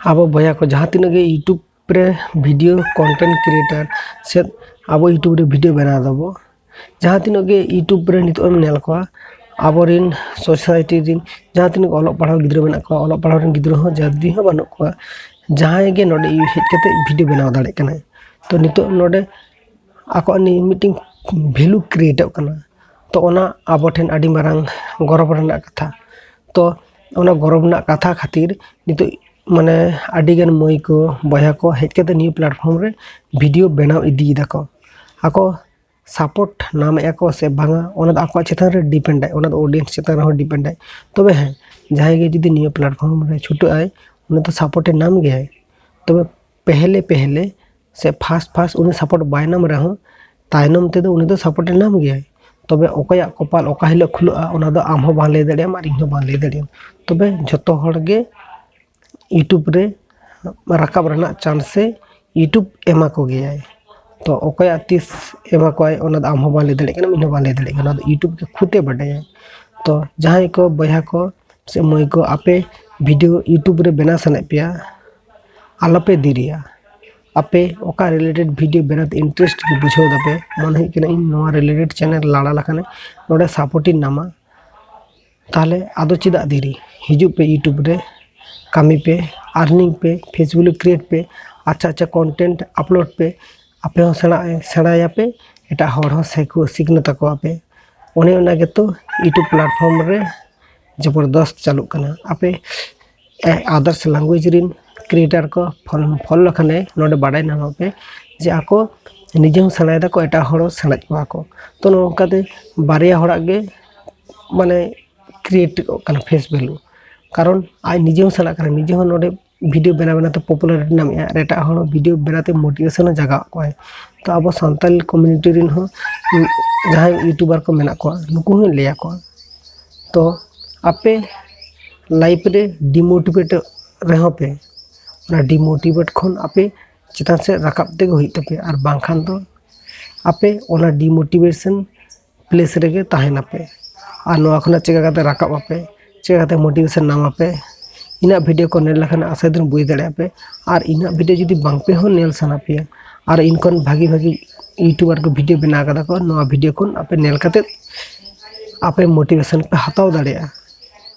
अब बया को जहाँ तीन गे यूट्यूब रे वीडियो कंटेंट क्रिएटर से अब यूट्यूब रे वीडियो बना दबो जहाँ तीन गे यूट्यूब रे नितो नेल को आबोरिन सोसाइटी रिन जहाँ तीन ऑलोग पढ़ाव गिद्रो मेना को ऑलोग पढ़ाव रिन गिद्रो हो जल्दी हो बानो को जहाँ गे नोडे हेज कते वीडियो बनाव दाड़े कना तो नितो नोडे आको नि मीटिंग वैल्यू क्रिएट कना तो ओना आबो ठेन आडी मारांग गौरव रना कथा तो ओना गौरव रना कथा खातिर नितो माने आडिगन मई को बया को हेज कते न्यू प्लेटफॉर्म रे वीडियो बनाव इदी दाको आको सपोर्ट नाम एको से भांगा ओना द आको चेतन रे डिपेंड है ओना द ऑडियंस चेतन रे डिपेंड है तबे है जहां गे जुदी न्यू प्लेटफॉर्म रे छुटो आए ओना तो सपोर्ट नाम गे है तबे पहले से फास्ट उनी सपोर्ट बाय नाम रहो तायनम ते दो उनी तो सपोर्ट नाम गे है तबे ओकया कपाल ओका हिलो खुलोआ ओना द आम हो बां ले दड़िया मार इहो बां ले दड़िया तबे जतो हर गे यूट्यूब रे राकाब रना चांस से यूट्यूब एमा को गया है तो ओकया तीस एमा को ओना आम हो बाले दड़े कना मिनो बाले दड़े कना यूट्यूब के खुदे बड़े तो जहां को बया को से मई को आपे वीडियो यूट्यूब रे बना सने पिया आलपे दिरिया आपे ओका रिलेटेड वीडियो बनात इंटरेस्ट के बुझो दपे मन है कि इन नोआ रिलेटेड चैनल लाड़ा लखाने नोडे सपोर्ट नामा ताले आदो चिदा दिरी हिजु पे यूट्यूब रे कमी पे अर्निंग पे फेसबुक क्रिएट पे अच्छा कंटेंट अपलोड पे आपे हो सेणाया पे एटा हर हो सेको सिखना तको आपे ओने ओना के तो यूट्यूब प्लेटफॉर्म रे जबरदस्त चालू कना आपे अदर्स लैंग्वेज रिन क्रिएटर को फॉलो लखने नोडे बाडाय नाम पे जे आको निजे हो सेणाय दा को एटा हर सेणाच को तो नोकाते बारिया हड़ा गे माने क्रिएट कना फेस वैल्यू कारण आज निजे हो सेना कना निजे हो नोडे वीडियो बना तो पॉपुलरिटी नाम एटा हड़ वीडियो बनाते मोटिवेशन जगा को तो अब सानताल कम्युनिटी रिन हो जहां यूट्यूबर को मेना को नुकु हो लेया को तो आपे लाइफ रे डिमोटिवेट रहो पे ना डिमोटिवेट खन आपे चितान से राकाब ते होई तपे और बांखान तो आपे ओना डिमोटिवेशन प्लेस रेगे ताहेना पे और नोआ खना चेका काते राकाब आपे चेका काते मोटिवेशन नाम आपे इना वीडियो को नेल लखन आशा दिन बुझ दड़े पे और इना वीडियो जुदी बांग पे हो नेल सना पे और इनकन भागी यूट्यूबर को वीडियो बना कदा को नोआ वीडियो को आपे नेल काते आपे मोटिवेशन पे हताव दड़े।